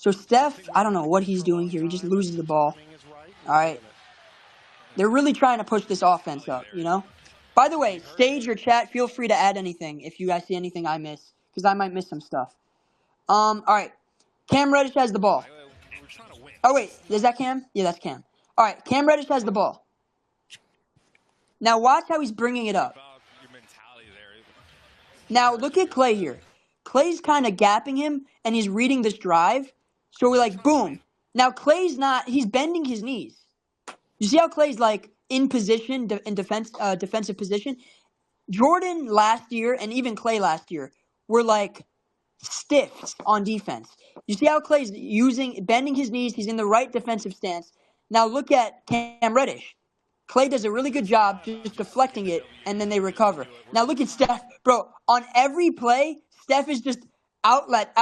So Steph, I don't know what he's doing here. He just loses the ball. All right. They're really trying to push this offense up, you know? By the way, stage or chat, feel free to add anything if you guys see anything I miss, because I might miss some stuff. All right. Cam Reddish has the ball. Oh, wait. Is that Cam? Yeah, that's Cam. All right. Cam Reddish has the ball. Now watch how he's bringing it up. Now look at Clay here. Clay's kind of gapping him, and he's reading this drive. So we're like, boom. Now Clay's not. He's bending his knees. You see how Clay's like in position, in defensive position. Jordan last year and even Clay last year were like stiff on defense. You see how Clay's bending his knees. He's in the right defensive stance. Now look at Cam Reddish. Clay does a really good job just deflecting it, and then they recover. Now look at Steph. Bro, on every play, Steph is just outlet.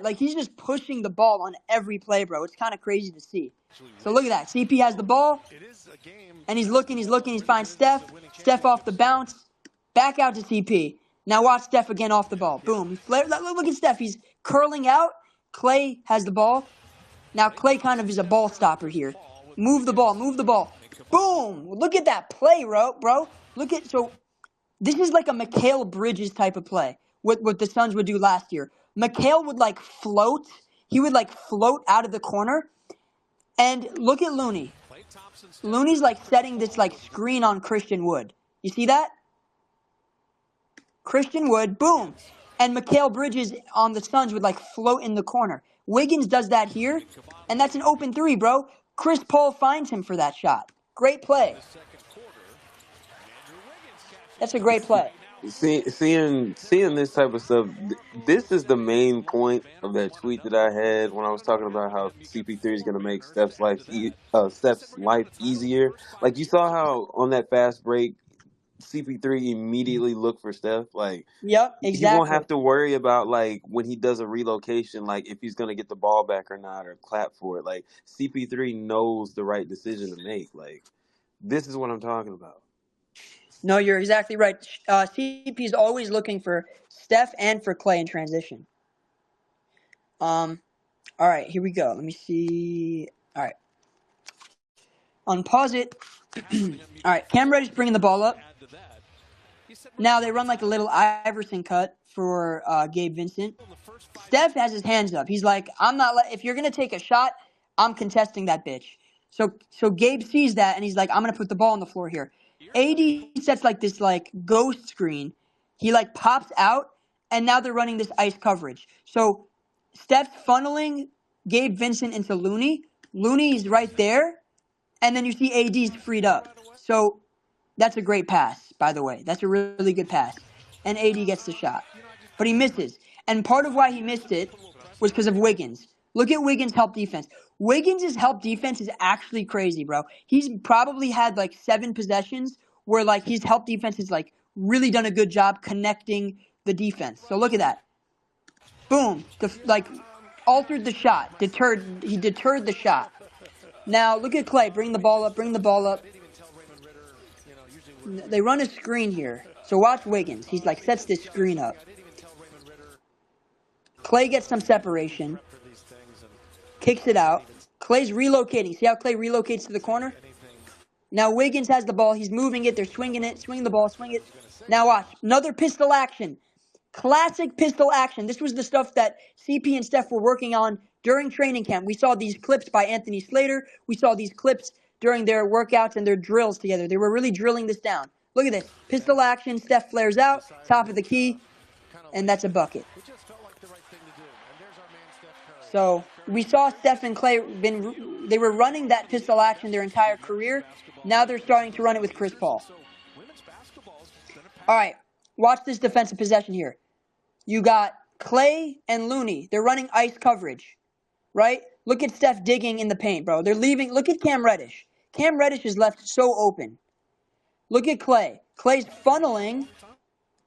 Like, he's just pushing the ball on every play, bro. It's kind of crazy to see. So look at that. CP has the ball, and he's looking. He finds Steph. Steph off the bounce. Back out to CP. Now watch Steph again off the ball. Boom. Look at Steph. He's curling out. Clay has the ball. Now Clay kind of is a ball stopper here. Move the ball. Boom! Look at that play, bro. So this is like a Mikal Bridges type of play. What the Suns would do last year. Mikal would like float. He would like float out of the corner. And look at Looney. Looney's like setting this like screen on Christian Wood. You see that? Christian Wood, boom. And Mikal Bridges on the Suns would like float in the corner. Wiggins does that here, and that's an open three, bro. Chris Paul finds him for that shot. Great play. That's a great play. Seeing this type of stuff, this is the main point of that tweet that I had when I was talking about how CP3 is going to make Steph's life easier. Like, you saw how on that fast break, CP3 immediately looked for Steph. Like, Yep, he won't exactly. have to worry about, like, when he does a relocation, like, if he's going to get the ball back or not, or clap for it. Like, CP3 knows the right decision to make. Like, this is what I'm talking about. No, you're exactly right. CP is always looking for Steph and for Clay in transition. All right, here we go. Let me see. All right. Unpause it. All right, Cam Reddish bringing the ball up. Now they run like a little Iverson cut for Gabe Vincent. Steph has his hands up. He's like, I'm not. If you're gonna take a shot, I'm contesting that bitch. So Gabe sees that and he's like, I'm gonna put the ball on the floor here. AD sets like this like ghost screen. He like pops out, and now they're running this ice coverage. So Steph's funneling Gabe Vincent into Looney. Looney's right there, and then you see AD's freed up. So that's a great pass, by the way. That's a really good pass. And AD gets the shot. But he misses. And part of why he missed it was because of Wiggins. Look at Wiggins' help defense. Wiggins' help defense is actually crazy, bro. He's probably had like 7 possessions where like his help defense has like really done a good job connecting the defense. So look at that. Boom. Altered the shot. He deterred the shot. Now look at Clay. Bring the ball up. They run a screen here. So watch Wiggins. He's like sets this screen up. Clay gets some separation. Kicks it out. Clay's relocating. See how Clay relocates to the corner? Now Wiggins has the ball. He's moving it. They're swinging it. Swing the ball. Swing it. Now watch. Another pistol action. Classic pistol action. This was the stuff that CP and Steph were working on during training camp. We saw these clips by Anthony Slater. We saw these clips during their workouts and their drills together. They were really drilling this down. Look at this. Pistol action. Steph flares out. Top of the key. And that's a bucket. So we saw Steph and Clay, they were running that pistol action their entire career. Now they're starting to run it with Chris Paul. All right, watch this defensive possession here. You got Clay and Looney. They're running ice coverage, right? Look at Steph digging in the paint, bro. They're leaving. Look at Cam Reddish. Cam Reddish is left so open. Look at Clay. Clay's funneling.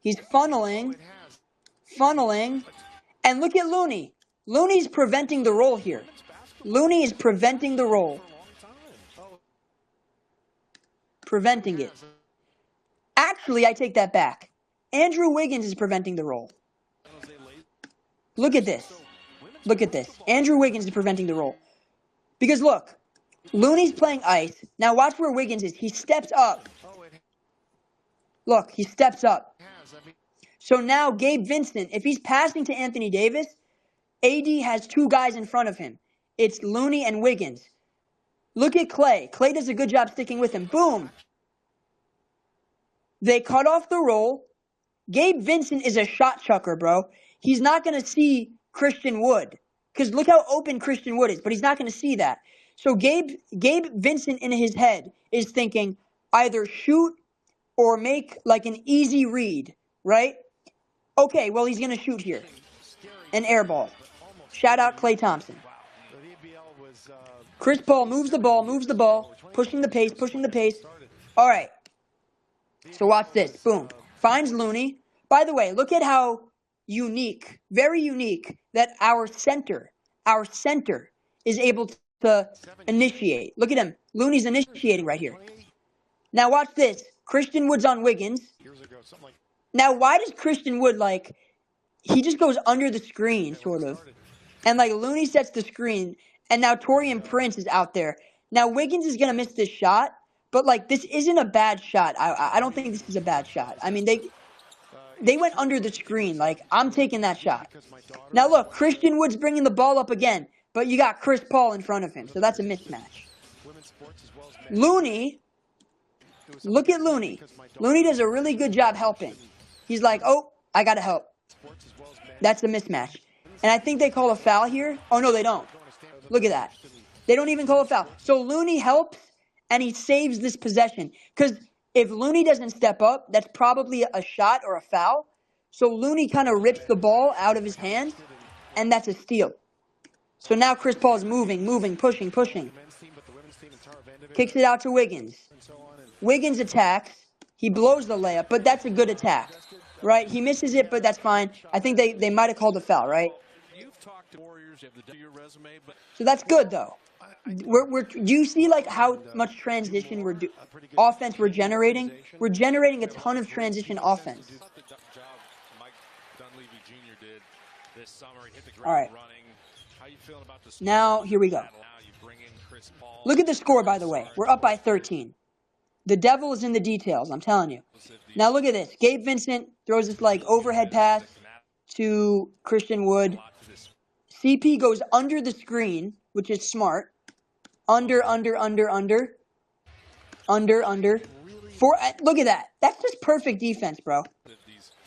He's funneling. And look at Looney. Looney's preventing the roll here. Looney is preventing the roll. Preventing it. Actually, I take that back. Andrew Wiggins is preventing the roll. Look at this. Look at this. Andrew Wiggins is preventing the roll. Because look, Looney's playing ice. Now watch where Wiggins is. He steps up. Look, he steps up. So now Gabe Vincent, if he's passing to Anthony Davis, AD has two guys in front of him. It's Looney and Wiggins. Look at Clay. Clay does a good job sticking with him. Boom. They cut off the roll. Gabe Vincent is a shot chucker, bro. He's not going to see Christian Wood. Because look how open Christian Wood is, but he's not going to see that. So Gabe Vincent in his head is thinking either shoot or make like an easy read, right? Okay, well, he's going to shoot here. An air ball. Shout out Klay Thompson. Chris Paul moves the ball, pushing the pace. All right. So watch this. Boom. Finds Looney. By the way, look at how unique, very unique, that our center is able to initiate. Look at him. Looney's initiating right here. Now watch this. Christian Wood's on Wiggins. Now why does Christian Wood, like, he just goes under the screen, sort of. And, like, Looney sets the screen. And now Taurean Prince is out there. Now Wiggins is going to miss this shot. But, like, this isn't a bad shot. I don't think this is a bad shot. I mean, they went under the screen. Like, I'm taking that shot. Now, look, Christian Wood's bringing the ball up again. But you got Chris Paul in front of him. So that's a mismatch. Looney. Look at Looney. Looney does a really good job helping. He's like, oh, I got to help. That's a mismatch. And I think they call a foul here. Oh, no, they don't. Look at that. They don't even call a foul. So Looney helps, and he saves this possession. Because if Looney doesn't step up, that's probably a shot or a foul. So Looney kind of rips the ball out of his hands, and that's a steal. So now Chris Paul is moving, pushing. Kicks it out to Wiggins. Wiggins attacks. He blows the layup, but that's a good attack. Right? He misses it, but that's fine. I think they might have called a foul, right? So that's good, though. Do you see, like, how much transition offense we're generating? We're generating a ton of transition offense. All right. Now, here we go. Look at the score, by the way. We're up by 13. The devil is in the details, I'm telling you. Now, look at this. Gabe Vincent throws this, like, overhead pass to Christian Wood. CP goes under the screen, which is smart. Under. Look at that. That's just perfect defense, bro.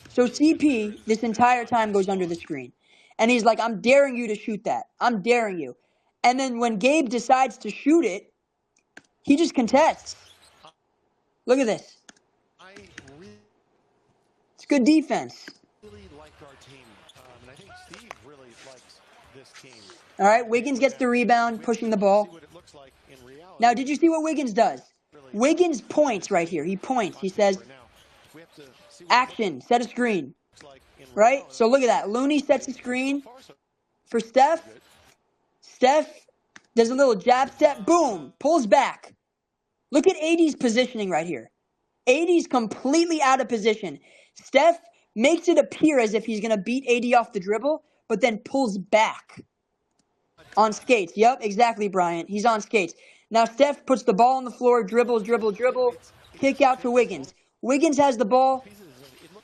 So CP, this entire time, goes under the screen. And he's like, I'm daring you to shoot that. I'm daring you. And then when Gabe decides to shoot it, he just contests. Look at this. It's good defense. All right, Wiggins gets the rebound, pushing the ball. Now, did you see what Wiggins does? Wiggins points right here. He points. He says, action, set a screen. Right? So look at that. Looney sets a screen for Steph. Steph does a little jab step. Boom. Pulls back. Look at AD's positioning right here. AD's completely out of position. Steph makes it appear as if he's going to beat AD off the dribble, but then pulls back. On skates. Yep, exactly, Bryant. He's on skates. Now Steph puts the ball on the floor, dribble. Kick out to Wiggins. Wiggins has the ball.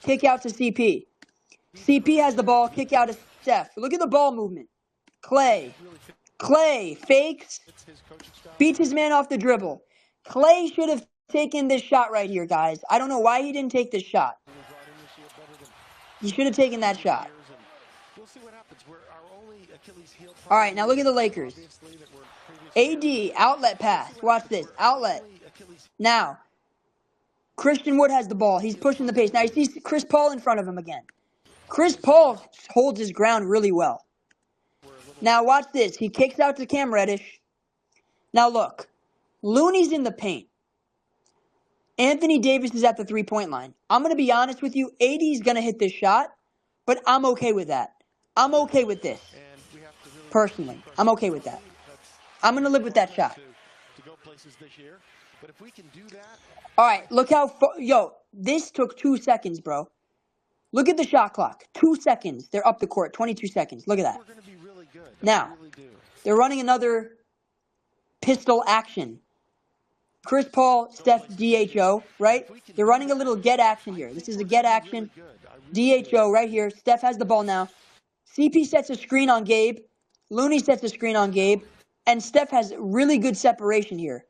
Kick out to CP. CP has the ball. Kick out to Steph. Look at the ball movement. Clay fakes. Beats his man off the dribble. Clay should have taken this shot right here, guys. I don't know why he didn't take this shot. He should have taken that shot. All right, now look at the Lakers. AD, outlet pass. Watch this. Outlet. Now, Christian Wood has the ball. He's pushing the pace. Now, you see Chris Paul in front of him again. Chris Paul holds his ground really well. Now, watch this. He kicks out to Cam Reddish. Now, look. Looney's in the paint. Anthony Davis is at the three-point line. I'm going to be honest with you. AD's going to hit this shot, but I'm okay with that. I'm okay with this. Personally, I'm okay with that. I'm going to live with that shot. All right, look how far. Yo, this took 2 seconds, bro. Look at the shot clock. 2 seconds. They're up the court. 22 seconds. Look at that. Now, they're running another pistol action. Chris Paul, Steph, DHO, right? They're running a little get action here. This is a get action. DHO right here. Steph has the ball now. CP sets a screen on Gabe. Looney sets a screen on Gabe. And Steph has really good separation here.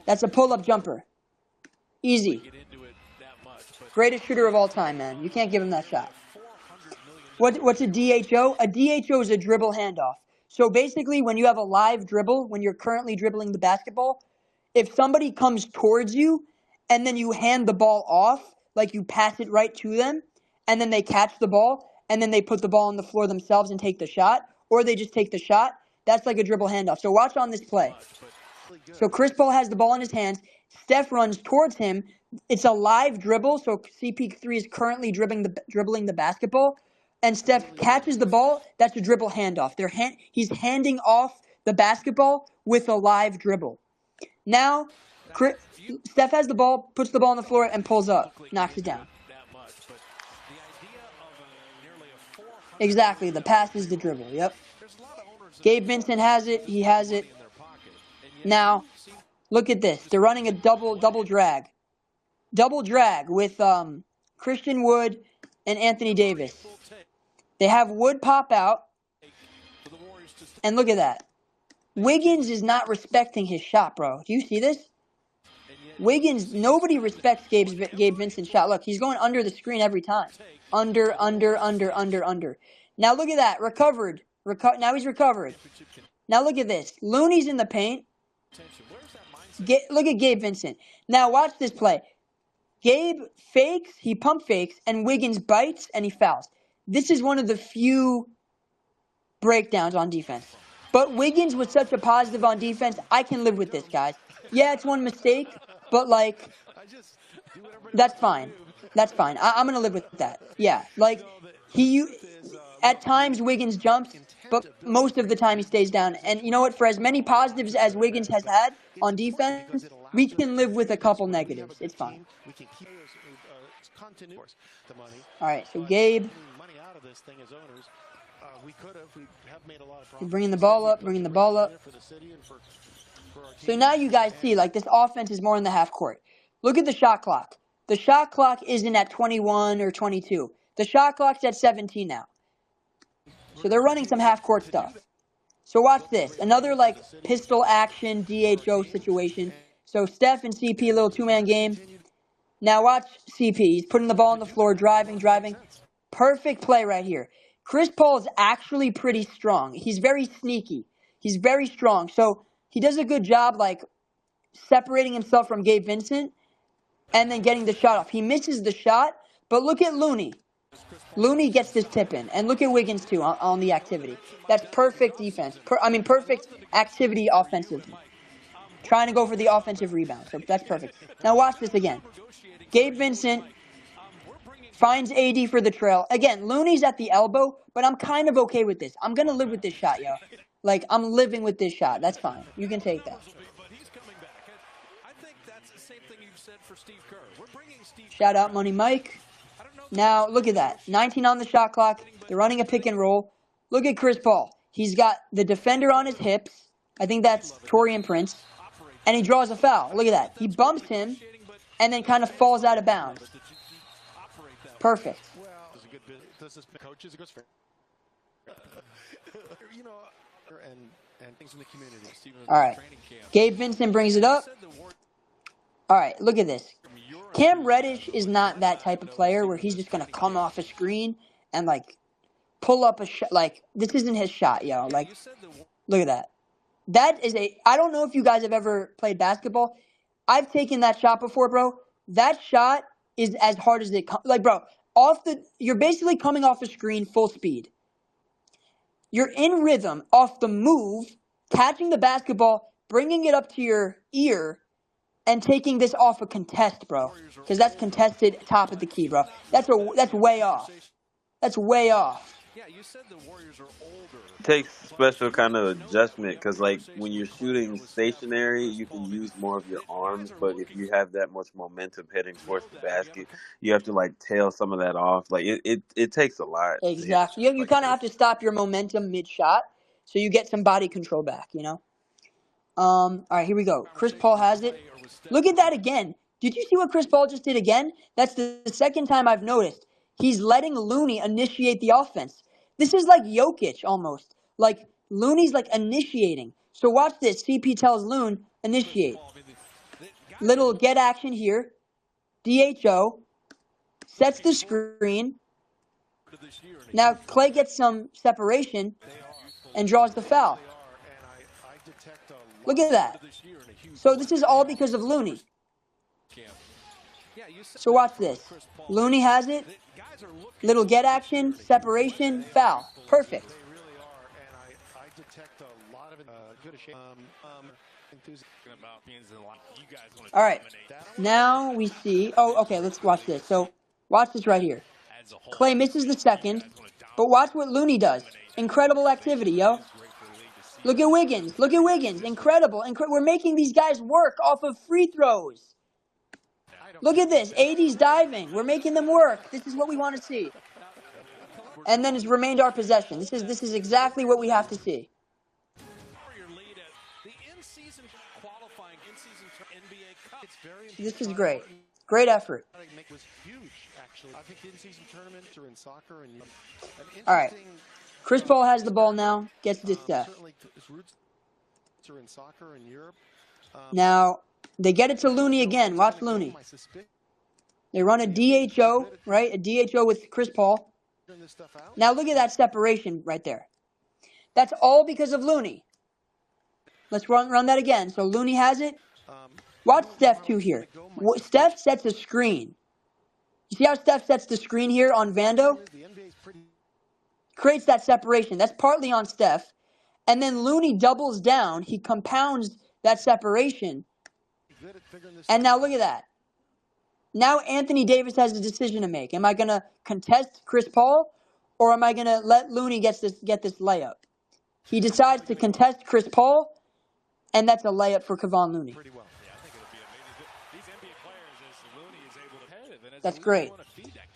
That's a pull-up jumper. Easy. Greatest shooter of all time, man. You can't give him that shot. What's a DHO? A DHO is a dribble handoff. So basically, when you have a live dribble, when you're currently dribbling the basketball, if somebody comes towards you and then you hand the ball off, like you pass it right to them, and then they catch the ball, and then they put the ball on the floor themselves and take the shot, or they just take the shot, that's like a dribble handoff. So watch on this play. So Chris Paul has the ball in his hands. Steph runs towards him. It's a live dribble, so CP3 is currently dribbling the basketball. And Steph catches the ball. That's a dribble handoff. He's handing off the basketball with a live dribble. Now, Steph has the ball, puts the ball on the floor, and pulls up, knocks it down. Exactly. The pass is the dribble. Yep. Gabe Vincent has it. He has it. Now, look at this. They're running a double drag. Double drag with Christian Wood and Anthony Davis. They have Wood pop out. And look at that. Wiggins is not respecting his shot, bro. Do you see this? Wiggins, nobody respects Gabe Vincent's shot. Look, he's going under the screen every time. Under. Now look at that. Recovered. Now he's recovered. Now look at this. Looney's in the paint. Look at Gabe Vincent. Now watch this play. Gabe fakes, he pump fakes, and Wiggins bites, and he fouls. This is one of the few breakdowns on defense. But Wiggins was such a positive on defense, I can live with this, guys. Yeah, it's one mistake, but, like, that's fine. That's fine. I'm going to live with that. Yeah, like, at times Wiggins jumps, but most of the time he stays down. And you know what? For as many positives as Wiggins has had on defense, we can live with a couple negatives. It's fine. All right, so Gabe. Bringing the ball up. So now you guys see, like, this offense is more in the half court. Look at the shot clock. The shot clock isn't at 21 or 22. The shot clock's at 17 now. So they're running some half court stuff. So watch this. Another, like, pistol action DHO situation. So Steph and CP, a little two-man game. Now watch CP. He's putting the ball on the floor, driving. Perfect play right here. Chris Paul is actually pretty strong. He's very sneaky. He's very strong. So he does a good job, like, separating himself from Gabe Vincent and then getting the shot off. He misses the shot, but look at Looney. Looney gets this tip in. And look at Wiggins, too, on the activity. That's perfect defense. Perfect activity offensively. Trying to go for the offensive rebound. So that's perfect. Now watch this again. Gabe Vincent finds AD for the trail. Again, Looney's at the elbow, but I'm kind of okay with this. I'm going to live with this shot, yo. Like, I'm living with this shot. That's fine. You can take that. Shout out Money Mike. Now, look at that. 19 on the shot clock. They're running a pick and roll. Look at Chris Paul. He's got the defender on his hips. I think that's Torian Prince. And he draws a foul. Look at that. He bumps him and then kind of falls out of bounds. Perfect. All right. Gabe Vincent brings it up. All right, look at this. Cam Reddish is not that type of player where he's just going to come off a screen and, like, pull up a shot. Like, this isn't his shot, yo. Like, look at that. That is I don't know if you guys have ever played basketball. I've taken that shot before, bro. That shot is as hard as it comes. Like, bro, you're basically coming off a screen full speed. You're in rhythm off the move, catching the basketball, bringing it up to your ear, and taking this off a contest, bro. Because that's contested top of the key, bro. That's way off. That's way off. It takes special kind of adjustment because, like, when you're shooting stationary, you can use more of your arms. But if you have that much momentum heading towards the basket, you have to, like, tail some of that off. Like, it takes a lot. Exactly. You kind of have to stop your momentum mid-shot. So you get some body control back, you know? All right, here we go. Chris Paul has it. Look at that again. Did you see what Chris Paul just did again? That's the second time I've noticed. He's letting Looney initiate the offense. This is like Jokic almost. Like Looney's like initiating. So watch this. CP tells Loon, initiate. Little get action here. DHO. Sets the screen. Now Clay gets some separation and draws the foul. Look at that. So this is all because of Looney. So watch this. Looney has it. Little get action, separation, foul. Perfect. All right. Now we see. Oh, okay. Let's watch this. So watch this right here. Clay misses the second, but watch what Looney does. Incredible activity, yo. Look at Wiggins. Look at Wiggins. Incredible. We're making these guys work off of free throws. Look at this. AD's diving. We're making them work. This is what we want to see. And then it's remained our possession. This is exactly what we have to see. This is great. Great effort. All right. Chris Paul has the ball now. Gets to Steph. Now, they get it to Looney again. Watch Looney. They run a DHO, right? A DHO with Chris Paul. Now look at that separation right there. That's all because of Looney. Let's run that again. So Looney has it. Watch Steph too here. Steph sets a screen. You see how Steph sets the screen here on Vando? Creates that separation. That's partly on Steph. And then Looney doubles down. He compounds that separation. And now look at that. Now Anthony Davis has a decision to make. Am I going to contest Chris Paul, or am I going to let Looney get this layup? He decides to contest Chris Paul, and that's a layup for Kevon Looney. That's great.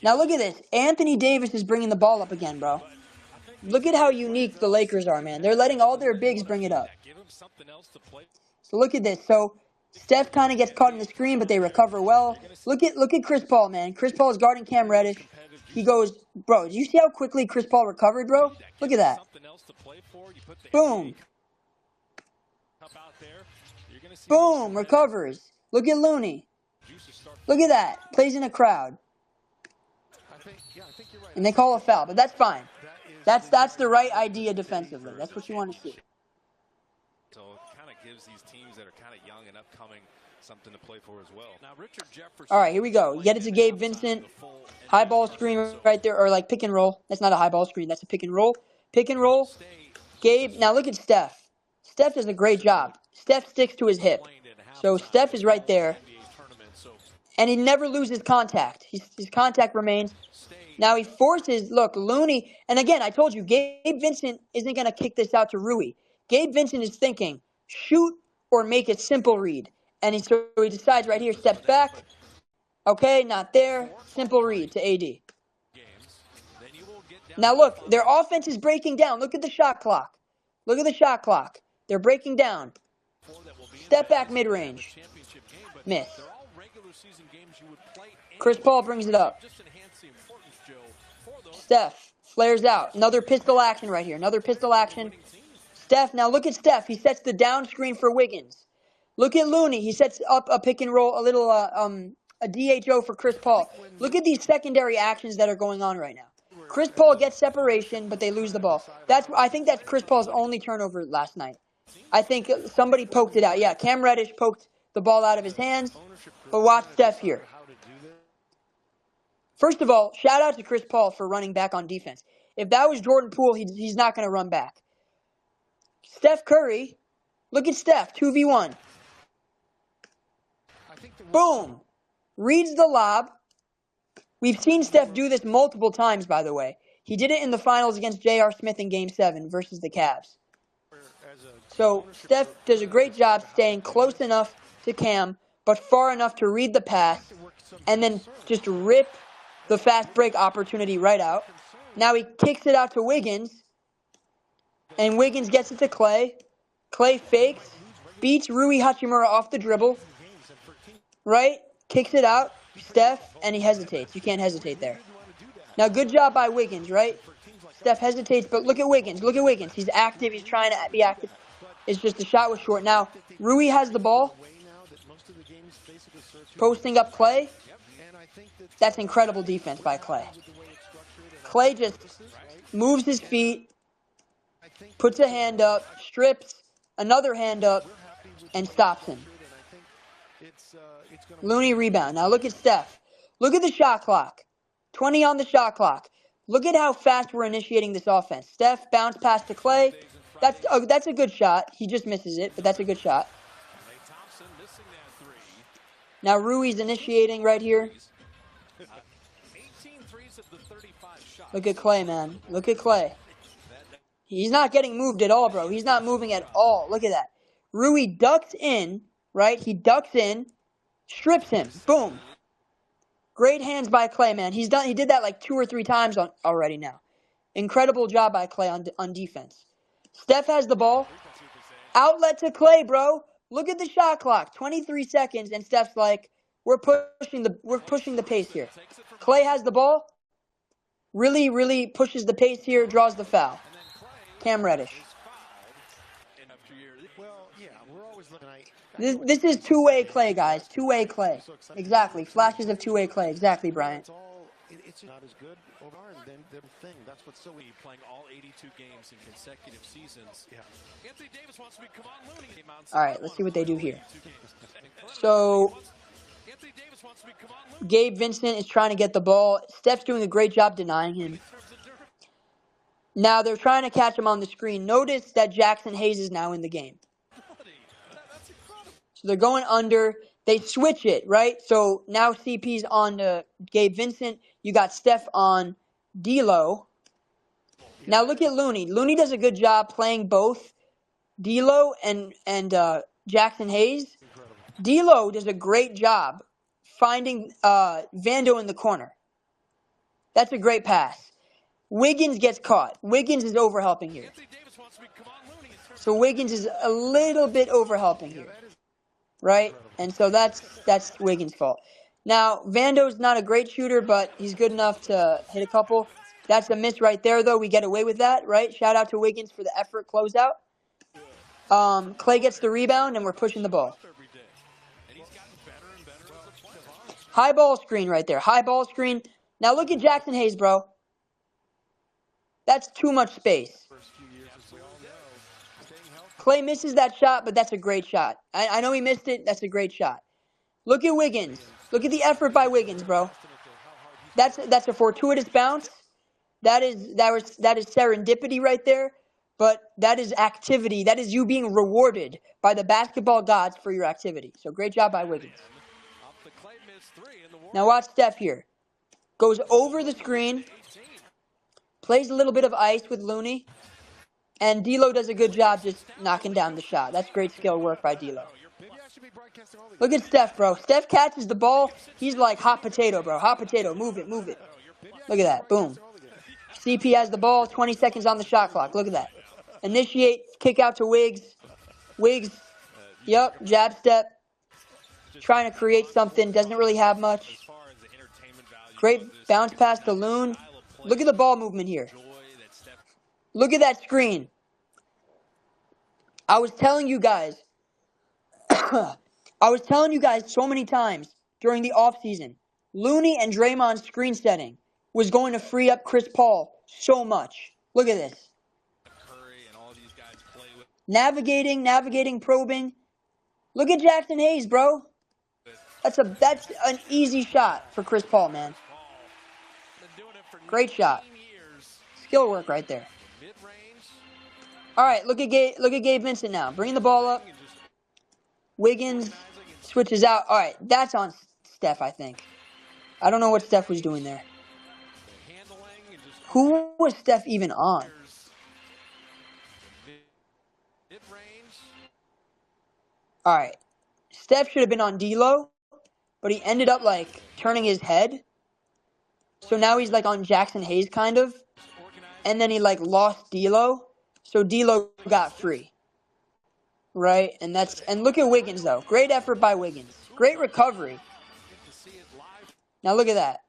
Now look at this. Anthony Davis is bringing the ball up again, bro. Look at how unique the Lakers are, man. They're letting all their bigs bring it up. So look at this. So Steph kind of gets caught in the screen, but they recover well. Look at Chris Paul, man. Chris Paul is guarding Cam Reddish. He goes, bro, do you see how quickly Chris Paul recovered, bro? Look at that. Boom. Boom, recovers. Look at Looney. Look at that. Plays in a crowd. And they call a foul, but that's fine. That's the right idea defensively. That's what you want to see. So it kind of gives these teams that are kind of young and upcoming something to play for as well. Now, Richard Jefferson. All right, here we go. You get it to Gabe Vincent. High ball screen right there, or like pick and roll. That's not a high ball screen. That's a pick and roll. Pick and roll. Gabe. Now look at Steph. Steph does a great job. Steph sticks to his hip. So Steph is right there. And he never loses contact. His contact remains. Now he forces, look, Looney. And again, I told you, Gabe Vincent isn't going to kick this out to Rui. Gabe Vincent is thinking, shoot or make a simple read. And so he decides right here, steps back. Okay, not there. Simple read to AD. Now look, their offense is breaking down. Look at the shot clock. Look at the shot clock. They're breaking down. Step back mid-range. Miss. Chris Paul brings it up. Steph flares out. Another pistol action right here. Another pistol action. Steph, now look at Steph. He sets the down screen for Wiggins. Look at Looney. He sets up a pick and roll, a DHO for Chris Paul. Look at these secondary actions that are going on right now. Chris Paul gets separation, but they lose the ball. I think that's Chris Paul's only turnover last night. I think somebody poked it out. Yeah, Cam Reddish poked the ball out of his hands. But watch Steph here. First of all, shout out to Chris Paul for running back on defense. If that was Jordan Poole, he's not going to run back. Steph Curry, look at Steph, 2v1. Boom. Reads the lob. We've seen Steph do this multiple times, by the way. He did it in the finals against J.R. Smith in Game 7 versus the Cavs. So Steph does a great job staying close enough to Cam, but far enough to read the pass, and then just rip the fast break opportunity right out. Now he kicks it out to Wiggins. And Wiggins gets it to Clay. Clay fakes, beats Rui Hachimura off the dribble, right? Kicks it out, Steph, and he hesitates. You can't hesitate there. Now, good job by Wiggins, right? Steph hesitates, but look at Wiggins. Look at Wiggins. He's active. He's trying to be active. It's just the shot was short. Now, Rui has the ball. Posting up Clay. That's incredible defense by Clay. Clay just moves his feet, puts a hand up, strips, another hand up, and stops him. Looney rebound. Now look at Steph. Look at the shot clock. 20 on the shot clock. Look at how fast we're initiating this offense. Steph bounce pass to Clay. That's a good shot. He just misses it, but that's a good shot. Now Rui's initiating right here. Look at Clay, man. Look at Clay. He's not getting moved at all, bro. He's not moving at all. Look at that. Rui ducks in, right? He ducks in, strips him. Boom. Great hands by Clay, man. He did that like 2 or 3 times already now. Incredible job by Clay on defense. Steph has the ball. Outlet to Clay, bro. Look at the shot clock. 23 seconds, and Steph's like, we're pushing the pace here. Clay has the ball. Really, really pushes the pace here, draws the foul. Cam Reddish. This is two-way Clay, guys. Two-way Clay. Exactly. Flashes of two-way Clay. Exactly, Bryant. It's not as good over and then the thing. That's what's so playing all 82 games in consecutive seasons. Yeah. Anthony Davis wants to be Looney. All right, let's see what they do here. So Gabe Vincent is trying to get the ball. Steph's doing a great job denying him. Now they're trying to catch him on the screen. Notice that Jackson Hayes is now in the game. So they're going under. They switch it, right? So now CP's on to Gabe Vincent. You got Steph on D'Lo. Now look at Looney. Looney does a good job playing both D'Lo and Jackson Hayes. D'Lo does a great job finding Vando in the corner. That's a great pass. Wiggins gets caught. Wiggins is overhelping here. So Wiggins is a little bit overhelping here. Right? And so that's Wiggins' fault. Now, Vando's not a great shooter, but he's good enough to hit a couple. That's a miss right there, though. We get away with that, right? Shout out to Wiggins for the effort closeout. Clay gets the rebound, and we're pushing the ball. High ball screen right there. High ball screen. Now look at Jackson Hayes, bro. That's too much space. Clay misses that shot, but that's a great shot. I know he missed it. That's a great shot. Look at Wiggins. Look at the effort by Wiggins, bro. That's a fortuitous bounce. That is serendipity right there. But that is activity. That is you being rewarded by the basketball gods for your activity. So great job by Wiggins. Now watch Steph here. Goes over the screen. Plays a little bit of ice with Looney. And D'Lo does a good job just knocking down the shot. That's great skill work by D'Lo. Look at Steph, bro. Steph catches the ball. He's like hot potato, bro. Hot potato. Move it, move it. Look at that. Boom. CP has the ball. 20 seconds on the shot clock. Look at that. Initiate. Kick out to Wiggs. Wiggs. Yep. Jab step. Trying to create something. Doesn't really have much. Great bounce pass to Loon. Look at the ball movement here. Look at that screen. I was telling you guys so many times during the offseason, Looney and Draymond's screen setting was going to free up Chris Paul so much. Look at this. Navigating, probing. Look at Jackson Hayes, bro. That's an easy shot for Chris Paul, man. Great shot. Skill work right there. All right, look at Gabe Vincent now. Bringing the ball up. Wiggins switches out. All right, that's on Steph, I think. I don't know what Steph was doing there. Who was Steph even on? All right. Steph should have been on D'Lo, but he ended up like turning his head. So now he's like on Jackson Hayes kind of. And then he like lost D'Lo. so D'Lo got free. Right? And look at Wiggins, though. Great effort by Wiggins. Great recovery. Now look at that.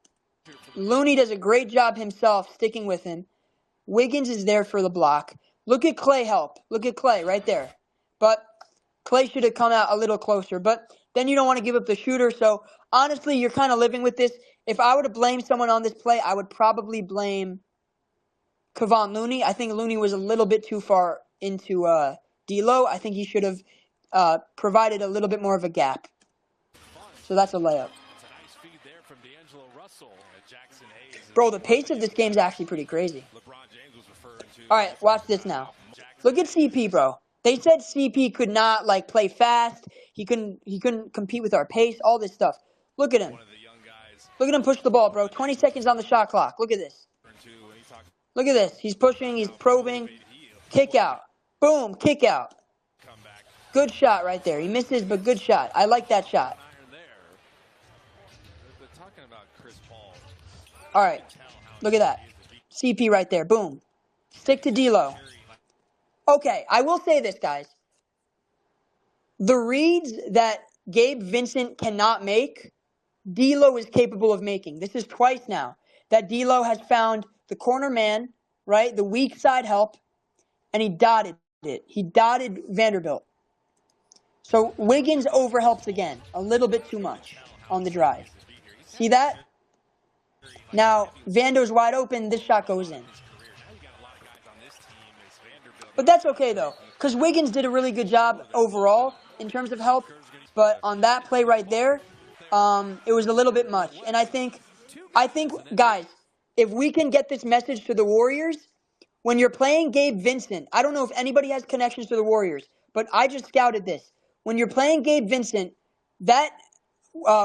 Looney does a great job himself sticking with him. Wiggins is there for the block. Look at Clay help. Look at Clay right there. But Clay should have come out a little closer. But then you don't want to give up the shooter. So honestly, you're kind of living with this. If I were to blame someone on this play, I would probably blame Kevon Looney. I think Looney was a little bit too far into D'Lo. I think he should have provided a little bit more of a gap. So that's a layup. Bro, the pace of this game is actually pretty crazy. All right, watch this now. Look at CP, bro. They said CP could not play fast. He couldn't compete with our pace. All this stuff. Look at him. Look at him push the ball, bro. 20 seconds on the shot clock. Look at this. Look at this. He's pushing. He's probing. Kick out. Boom. Kick out. Good shot right there. He misses, but good shot. I like that shot. All right. Look at that. CP right there. Boom. Stick to D'Lo. Okay, I will say this, guys. The reads that Gabe Vincent cannot make, D'Lo is capable of making. This is twice now that D'Lo has found the corner man, right, the weak side help, and he dotted it. He dotted Vanderbilt. So Wiggins overhelps again, a little bit too much on the drive. See that? Now, Vando's wide open. This shot goes in. But that's okay, though, because Wiggins did a really good job overall in terms of help. But on that play right there, it was a little bit much. And I think, guys, if we can get this message to the Warriors, when you're playing Gabe Vincent, I don't know if anybody has connections to the Warriors, but I just scouted this. When you're playing Gabe Vincent, that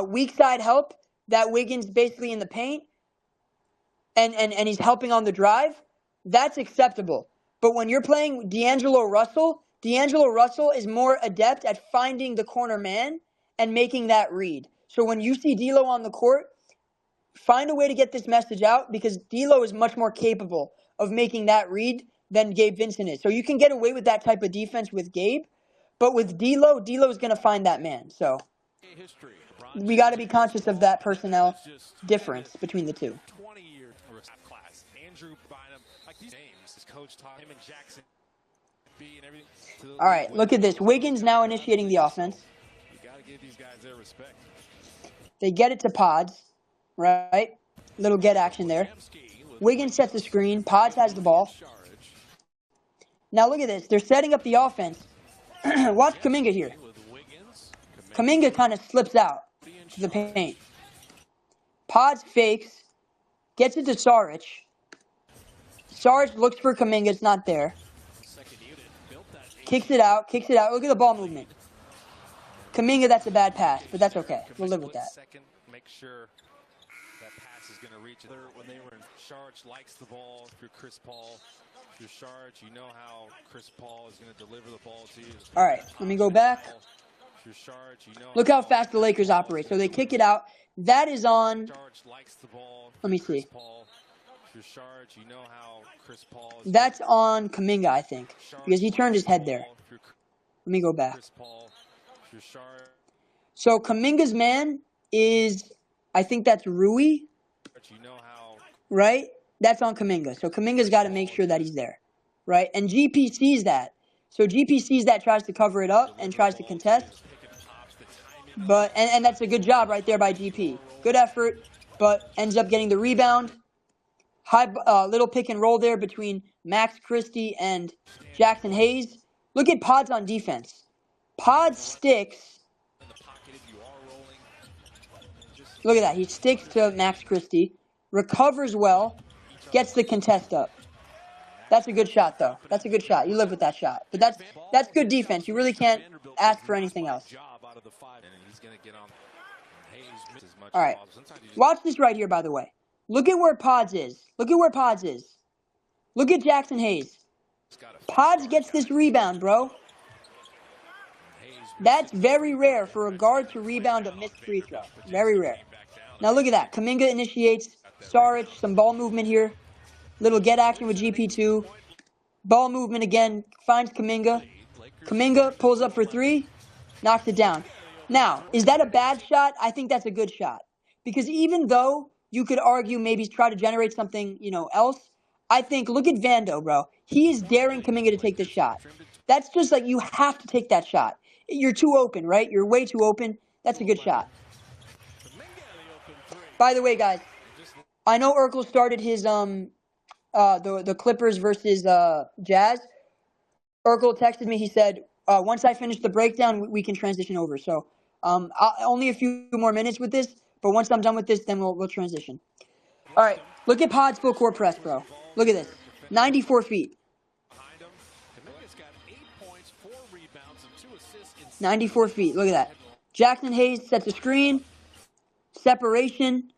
weak side help, that Wiggins basically in the paint, and he's helping on the drive, that's acceptable. But when you're playing D'Angelo Russell is more adept at finding the corner man and making that read. So when you see D'Lo on the court, find a way to get this message out because D'Lo is much more capable of making that read than Gabe Vincent is. So you can get away with that type of defense with Gabe, but with D'Lo is going to find that man. So we got to be conscious of that personnel difference between the two. All right, look at this. Wiggins now initiating the offense. They get it to Pods, right? Little get action there. Wiggins sets the screen. Pods has the ball. Now look at this. They're setting up the offense. Watch Kuminga here. Kuminga kind of slips out to the paint. Pods fakes. Gets it to Saric. Saric looks for Kuminga. It's not there. Kicks it out. Look at the ball movement. Kuminga, that's a bad pass, but that's okay. We'll live with that. Make sure that pass is going to reach it. When they were in charge, likes the ball through Chris Paul. Through charge, you know how Chris Paul is going to deliver the ball to you. All right, let me go back. Look how fast the Lakers operate. So they kick it out. That is on. Let me see. That's on Kuminga, I think, because he turned his head there. Let me go back. So Kuminga's man is, I think that's Rui, right? That's on Kuminga. So Kuminga's got to make sure that he's there, right? And GP sees that. So GP sees that, tries to cover it up, and tries to contest. But and that's a good job right there by GP. Good effort, but ends up getting the rebound. High little pick and roll there between Max Christie and Jackson Hayes. Look at Pods on defense. Pods sticks. Look at that. He sticks to Max Christie. Recovers well. Gets the contest up. That's a good shot, though. That's a good shot. You live with that shot. But that's good defense. You really can't ask for anything else. All right. Watch this right here, by the way. Look at where Pods is. Look at Jackson Hayes. Pods gets this rebound, bro. That's very rare for a guard to rebound a missed free throw. Very rare. Now look at that. Kuminga initiates. Saric, some ball movement here. Little get action with GP2. Ball movement again, finds Kuminga. Kuminga pulls up for three, knocks it down. Now, is that a bad shot? I think that's a good shot. Because even though you could argue maybe try to generate something, else, I think, look at Vando, bro. He is daring Kuminga to take this shot. That's just like, you have to take that shot. You're too open, right? You're way too open. That's a good shot. By the way, guys, I know Urkel started his the Clippers versus Jazz. Urkel texted me. He said, once I finish the breakdown, we can transition over. So only a few more minutes with this, but once I'm done with this, then we'll transition. All right, look at Pod's full court press, bro. Look at this, 94 feet. 94 feet, look at that. Jackson Hayes sets a screen, separation.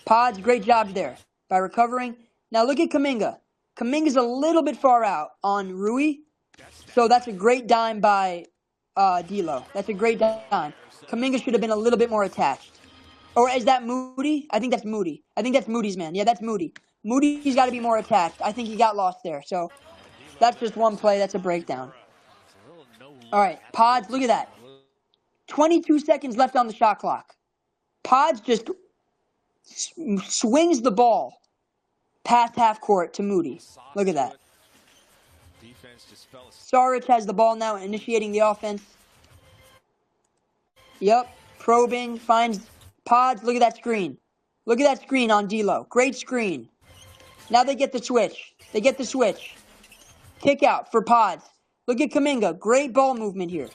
Pods, great job there by recovering. Now look at Kuminga. Kuminga's a little bit far out on Rui. So that's a great dime by D'Lo. That's a great dime. Kuminga should have been a little bit more attached. Or is that Moody? I think that's Moody. I think that's Moody's man. Yeah, that's Moody. Moody's got to be more attached. I think he got lost there. So that's just one play. That's a breakdown. All right, Pods, look at that. 22 seconds left on the shot clock. Pods just swings the ball past half court to Moody. Look at that. Saric has the ball now, initiating the offense. Yep, probing, finds Pods. Look at that screen. Look at that screen on D'Lo. Great screen. Now they get the switch. They get the switch. Kick out for Pods. Look at Kuminga. Great ball movement here.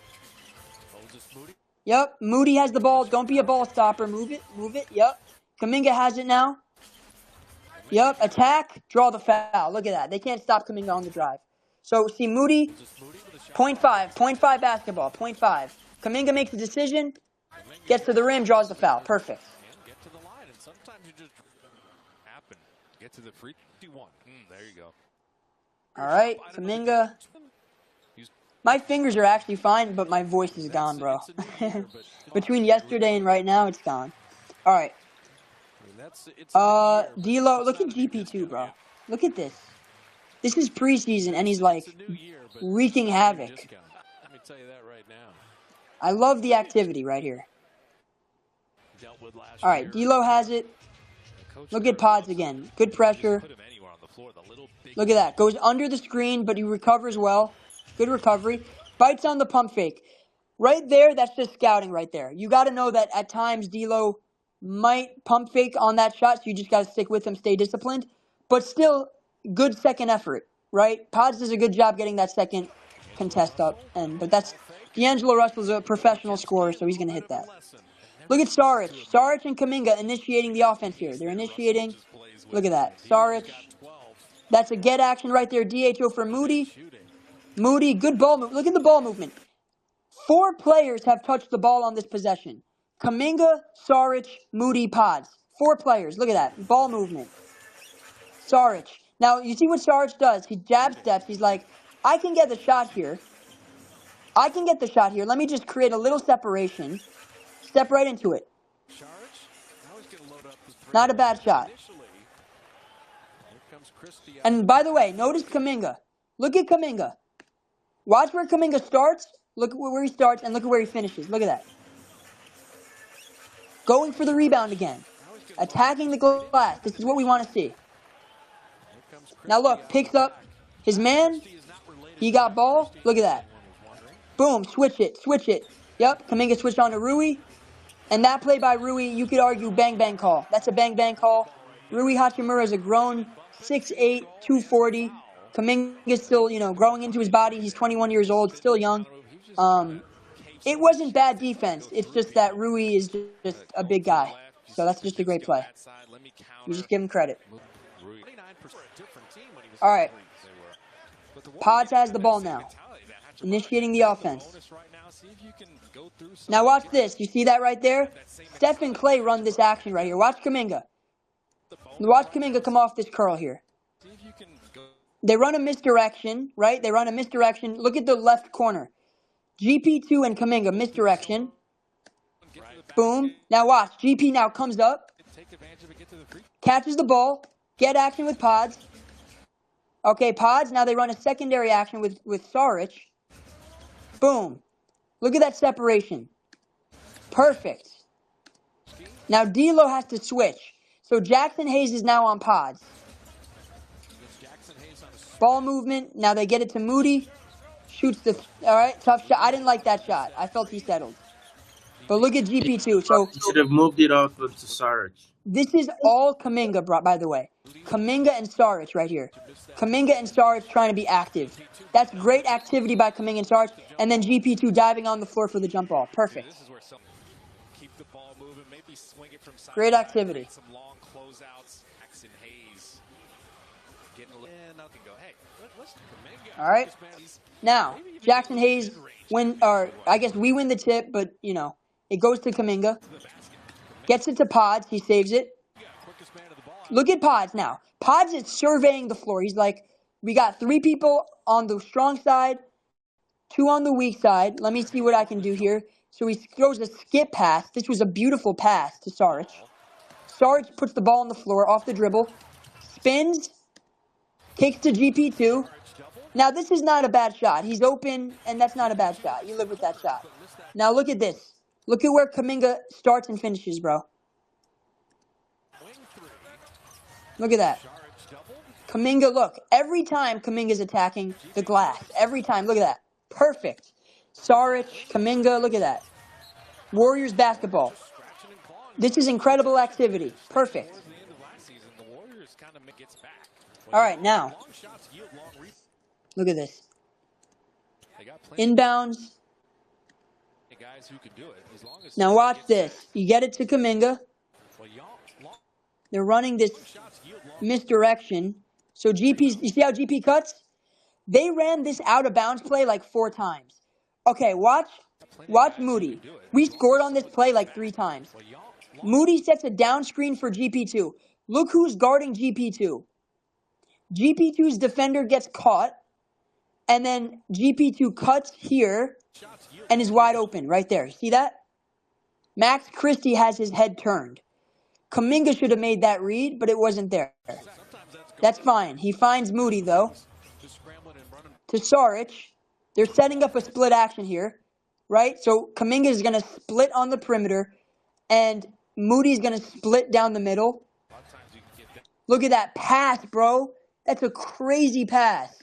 Yep, Moody has the ball. Don't be a ball stopper. Move it. Move it. Yep. Kuminga has it now. Yep, attack, draw the foul. Look at that. They can't stop Kuminga on the drive. So, see, Moody, 0.5 basketball, 0.5. Kuminga makes a decision, gets to the rim, draws the foul. Perfect. Get to the line, and sometimes you just happen. Get to the free one. There you go. All right, Kuminga. My fingers are actually fine, but my voice is gone, bro. Between yesterday and right now, it's gone. All right. D'Lo, look at GP2, bro. Look at this. This is preseason, and he's like wreaking havoc. Let me tell you that right now. I love the activity right here. All right, D'Lo has it. Look at Pods again. Good pressure. Look at that. Goes under the screen, but he recovers well. Good recovery. Bites on the pump fake. Right there, that's just scouting right there. You got to know that at times D'Lo might pump fake on that shot, so you just got to stick with him, stay disciplined. But still, good second effort, right? Pods does a good job getting that second contest up. But that's D'Angelo Russell's a professional scorer, so he's going to hit that. Look at Saric. Saric and Kuminga initiating the offense here. They're initiating. Look at that. Saric. That's a get action right there. DHO for Moody. Moody, good ball move. Look at the ball movement. 4 players have touched the ball on this possession. Kuminga, Saric, Moody, Pods. 4 players. Look at that. Ball movement. Saric. Now, you see what Saric does. He jab steps. He's like, I can get the shot here. I can get the shot here. Let me just create a little separation. Step right into it. Not a bad shot. And by the way, notice Kuminga. Look at Kuminga. Watch where Kuminga starts. Look where he starts and look at where he finishes. Look at that. Going for the rebound again. Attacking the glass. This is what we want to see. Now look, picks up his man. He got ball. Look at that. Boom, switch it, switch it. Yep, Kuminga switched on to Rui. And that play by Rui, you could argue bang-bang call. That's a bang-bang call. Rui Hachimura is a grown 6'8", 240. Kuminga's still, growing into his body. He's 21 years old, still young. It wasn't bad defense. It's just that Rui is just a big guy. So that's just a great play. You just give him credit. All right. Pods has the ball now. Initiating the offense. Now watch this. You see that right there? Steph and Clay run this action right here. Watch Kuminga. Watch Kuminga come off this curl here. They run a misdirection, right? They run a misdirection. Look at the left corner. GP2 and Kuminga, misdirection. Boom. Now watch. GP now comes up. Catches the ball. Get action with Pods. Okay, Pods, now they run a secondary action with Saric. Boom. Look at that separation. Perfect. Now D'Lo has to switch. So Jackson Hayes is now on Pods. Ball movement. Now they get it to Moody. Shoots the... All right, tough shot. I didn't like that shot. I felt he settled. But look at GP2. So You should have moved it off to Saric. this is all Kuminga, by the way. Kuminga and Saric right here. Kuminga and Saric trying to be active. That's great activity by Kuminga and Saric. And then GP2 diving on the floor for the jump ball. Perfect. Keep the ball moving, maybe swing it from side Great to side, activity. create some long closeouts. Jackson Hayes getting a little nothing. Go, hey, let's Kuminga. All right. Now, Jackson Hayes I guess we win the tip, but, you know, it goes to Kuminga. Gets it to Pods. He saves it. Look at Pods now. Pods is surveying the floor. He's like, we got 3 people on the strong side, 2 on the weak side. Let me see what I can do here. So he throws a skip pass. This was a beautiful pass to Saric. Saric puts the ball on the floor off the dribble. Spins. Kicks to GP2. Now, this is not a bad shot. He's open, and that's not a bad shot. You live with that shot. Now, look at this. Look at where Kuminga starts and finishes, bro. Look at that. Kuminga, look. Every time Kuminga's attacking the glass. Every time. Look at that. Perfect. Saric, Kuminga, look at that. Warriors basketball. This is incredible activity. Perfect. All right, now. Look at this. Inbounds. Now watch this. You get it to Kuminga. They're running this misdirection. So GP, you see how GP cuts? They ran this out of bounds play like 4 times. Okay, watch Moody. We scored on this play like 3 times. Moody sets a down screen for GP2. Look who's guarding GP2. GP2's defender gets caught, and then GP2 cuts here and is wide open right there. See that? Max Christie has his head turned. Kuminga should have made that read, but it wasn't there. That's fine. He finds Moody, though. To Saric. They're setting up a split action here, right? So Kuminga is going to split on the perimeter, and Moody's going to split down the middle. Look at that pass, bro. That's a crazy pass.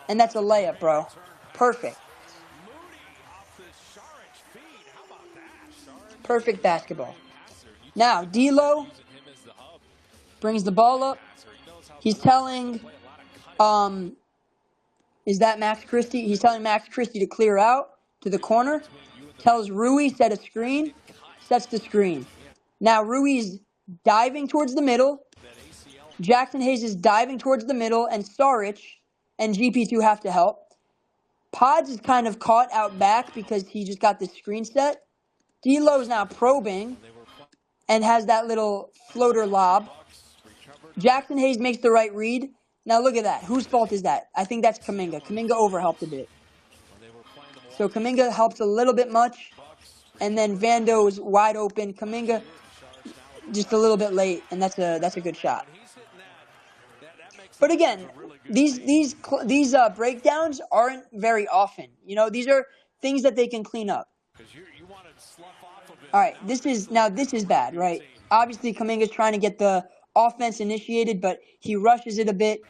And that's a layup, bro. Perfect. Perfect basketball. Now, D'Lo brings the ball up. He's telling, is that Max Christie? He's telling Max Christie to clear out to the corner. Tells Rui, set a screen. Sets the screen. Now, Rui's diving towards the middle. Jackson Hayes is diving towards the middle, and Saric and GP2 have to help. Pods is kind of caught out back because he just got the screen set. D'Lo is now probing and has that little floater lob. Jackson Hayes makes the right read. Now look at that. Whose fault is that? I think that's Kuminga. Kuminga overhelped a bit. So Kuminga helps a little bit much. And then Vando is wide open. Kuminga just a little bit late, and that's a good shot. But again, these breakdowns aren't very often. You know, these are things that they can clean up. All right, this is bad, right? Obviously, Kuminga's trying to get the offense initiated, but he rushes it a bit,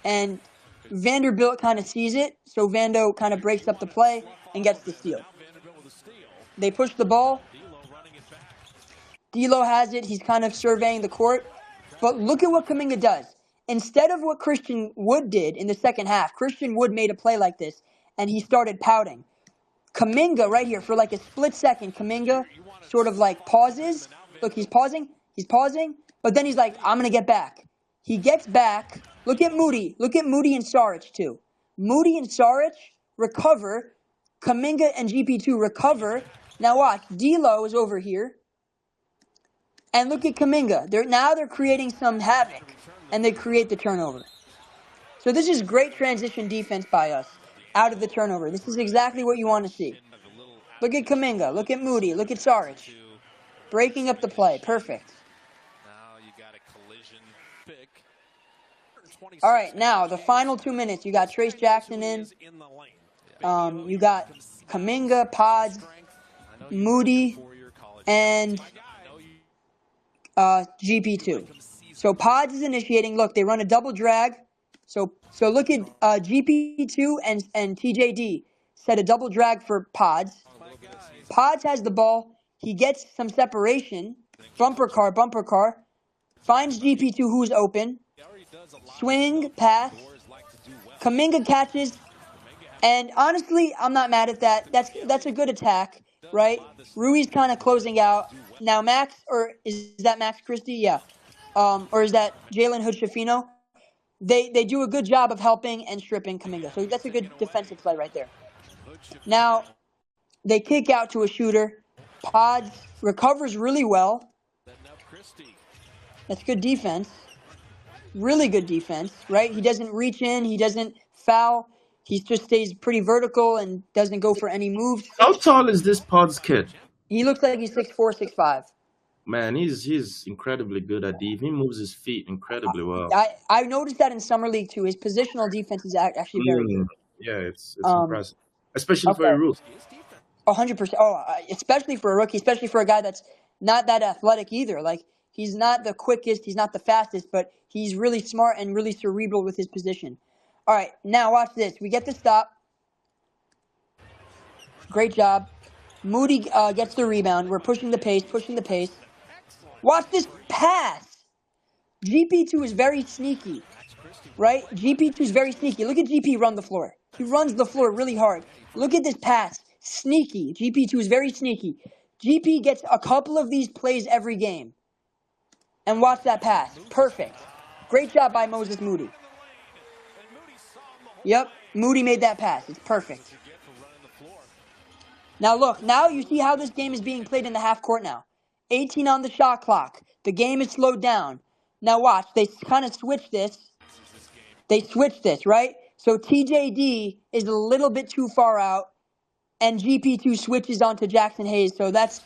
and Vanderbilt kind of sees it, so Vando kind of breaks up the play and gets the steal. They push the ball. D'Lo has it. He's kind of surveying the court. But look at what Kuminga does. Instead of what Christian Wood did in the second half, Christian Wood made a play like this, and he started pouting. Kuminga right here, for like a split second, Kuminga sort of like pauses. Look, he's pausing, but then he's like, I'm going to get back. He gets back. Look at Moody and Saric too. Moody and Saric recover. Kuminga and GP2 recover. Now watch, D'Lo is over here. And look at Kuminga. They're creating some havoc, and they create the turnover. So this is great transition defense by us out of the turnover. This is exactly what you want to see. Look at Kuminga. Look at Moody. Look at Saric. Breaking up the play. Perfect. All right, now the final 2 minutes. You got Trace Jackson in. You got Kuminga, Pods, Moody, and GP2. So Pods is initiating. Look, they run a double drag. So look at GP2 and TJD set a double drag for Pods. Pods has the ball. He gets some separation. Bumper car. Finds GP2 who's open. Swing, pass. Kuminga catches. And honestly, I'm not mad at that. That's a good attack, right? Rui's kind of closing out. Now Max, or is that Max Christie? Yeah. Or is that Jalen Hood-Schifino? They do a good job of helping and stripping Kuminga. So that's a good defensive play right there. Now, they kick out to a shooter. Pods recovers really well. That's good defense. Really good defense, right? He doesn't reach in. He doesn't foul. He just stays pretty vertical and doesn't go for any moves. How tall is this Pods kid? He looks like he's 6'4", 6'5". Man, he's incredibly good at D. He moves his feet incredibly well. I noticed that in summer league too. His positional defense is actually very good. Yeah, it's impressive, especially for a rookie. 100%. Especially for a rookie, especially for a guy that's not that athletic either. Like, he's not the quickest, he's not the fastest, but he's really smart and really cerebral with his position. All right, now watch this. We get the stop. Great job. Moody gets the rebound. We're pushing the pace. Watch this pass. GP2 is very sneaky, right? GP2 is very sneaky. Look at GP run the floor. He runs the floor really hard. Look at this pass. Sneaky. GP2 is very sneaky. GP gets a couple of these plays every game. And watch that pass. Perfect. Great job by Moses Moody. Yep, Moody made that pass. It's perfect. Now look, now you see how this game is being played in the half court now. 18 on the shot clock. The game is slowed down. Now watch, they kind of switch this. Right? So TJD is a little bit too far out, and GP2 switches onto Jackson Hayes. So that's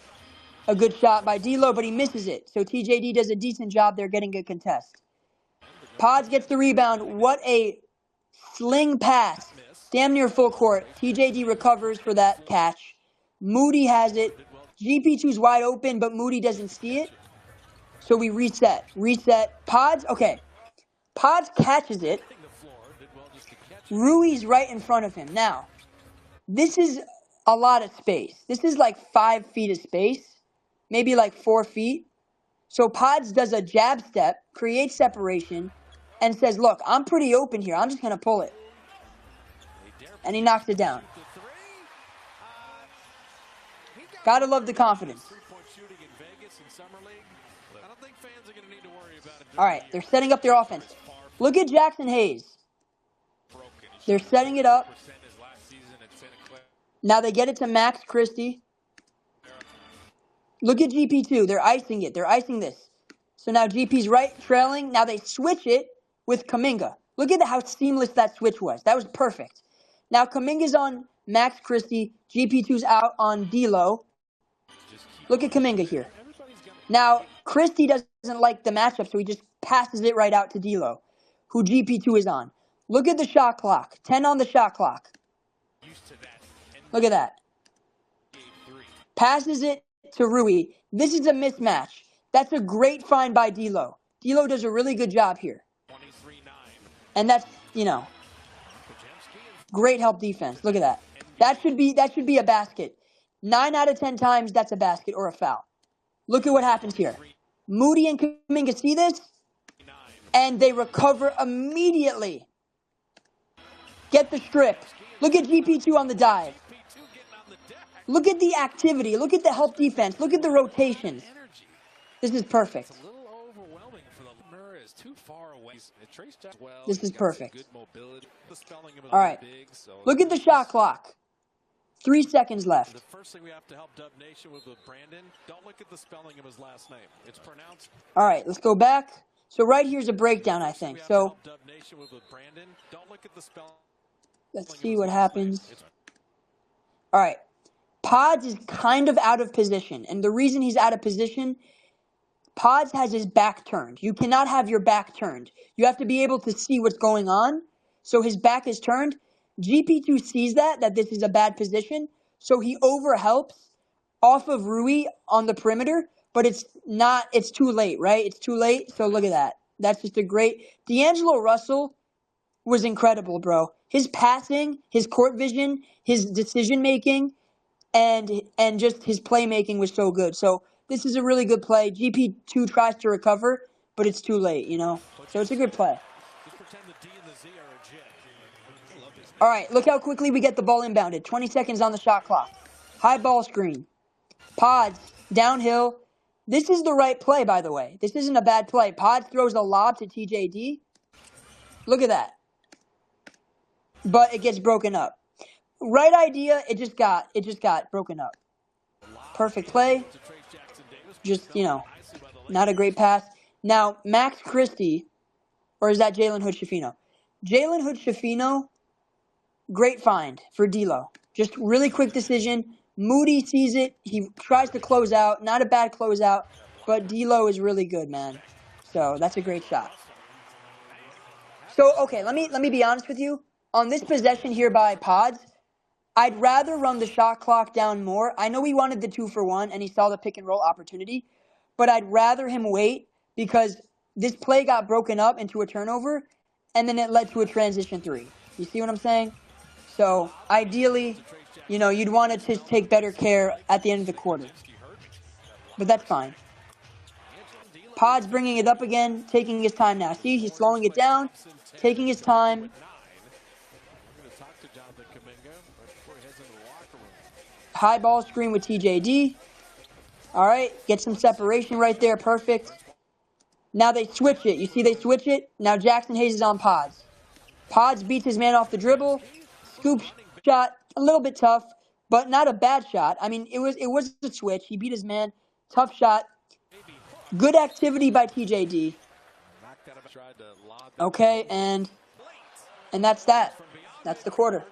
a good shot by D'Lo, but he misses it. So TJD does a decent job there getting a contest. Pods gets the rebound. What a sling pass. Damn near full court. TJD recovers for that catch. Moody has it. GP2's wide open, but Moody doesn't see it. So we reset. Pods, okay. Pods catches it. Rui's right in front of him. Now, this is a lot of space. This is like 5 feet of space. Maybe like 4 feet. So Pods does a jab step, creates separation, and says, look, I'm pretty open here. I'm just going to pull it. And he knocks it down. Gotta love the confidence. All right, they're setting up their offense. Look at Jackson Hayes. They're setting it up. Now they get it to Max Christie. Look at GP2. They're icing it. They're icing this. So now GP's right, trailing. Now they switch it with Kuminga. Look at how seamless that switch was. That was perfect. Now Kuminga's on Max Christie. GP2's out on D'Lo. Look at Kuminga here. Now, Christie doesn't like the matchup, so he just passes it right out to D'Lo, who GP2 is on. Look at the shot clock. 10 on the shot clock. Look at that. Passes it to Rui. This is a mismatch. That's a great find by D'Lo. D'Lo does a really good job here. And that's, great help defense. Look at that. That should be a basket. 9 out of 10 times, that's a basket or a foul. Look at what happens here. Moody and Kuminga see this, and they recover immediately. Get the strip. Look at GP2 on the dive. Look at the activity. Look at the help defense. Look at the rotations. This is perfect. This is perfect. All right. Look at the shot clock. 3 seconds left. The first thing we have to help Dub Nation with Brandon, don't look at the spelling of his last name. It's pronounced. All right, let's go back. So right here's a breakdown, I think. So let's see what happens. All right. Pods is kind of out of position. And the reason he's out of position, Pods has his back turned. You cannot have your back turned. You have to be able to see what's going on. So his back is turned. GP2 sees that this is a bad position. So he overhelps off of Rui on the perimeter, but it's too late, right? It's too late. So look at that. That's just a great. D'Angelo Russell was incredible, bro. His passing, his court vision, his decision making, and just his playmaking was so good. So this is a really good play. GP2 tries to recover, but it's too late, you know? So it's a good play. All right, look how quickly we get the ball inbounded. 20 seconds on the shot clock. High ball screen. Pods, downhill. This is the right play, by the way. This isn't a bad play. Pods throws a lob to TJD. Look at that. But it gets broken up. Right idea, it just got broken up. Perfect play. Just, not a great pass. Now, Max Christie, or is that Jalen Hood-Schifino? Jalen Hood-Schifino, great find for D'Lo. Just really quick decision. Moody sees it. He tries to close out. Not a bad closeout, but D'Lo is really good, man. So that's a great shot. So, okay, let me be honest with you. On this possession here by Pods, I'd rather run the shot clock down more. I know he wanted the 2-for-1 and he saw the pick and roll opportunity, but I'd rather him wait because this play got broken up into a turnover and then it led to a transition 3. You see what I'm saying? So ideally, you'd want to just take better care at the end of the quarter. But that's fine. Pod's bringing it up again, taking his time now. See, he's slowing it down, taking his time. High ball screen with TJD. All right, get some separation right there. Perfect. Now they switch it. You see they switch it? Now Jackson Hayes is on Pods. Pods beats his man off the dribble. Scoop shot, a little bit tough, but not a bad shot. I mean, it was a switch. He beat his man. Tough shot. Good activity by TJD. Okay, and that's that. That's the quarter.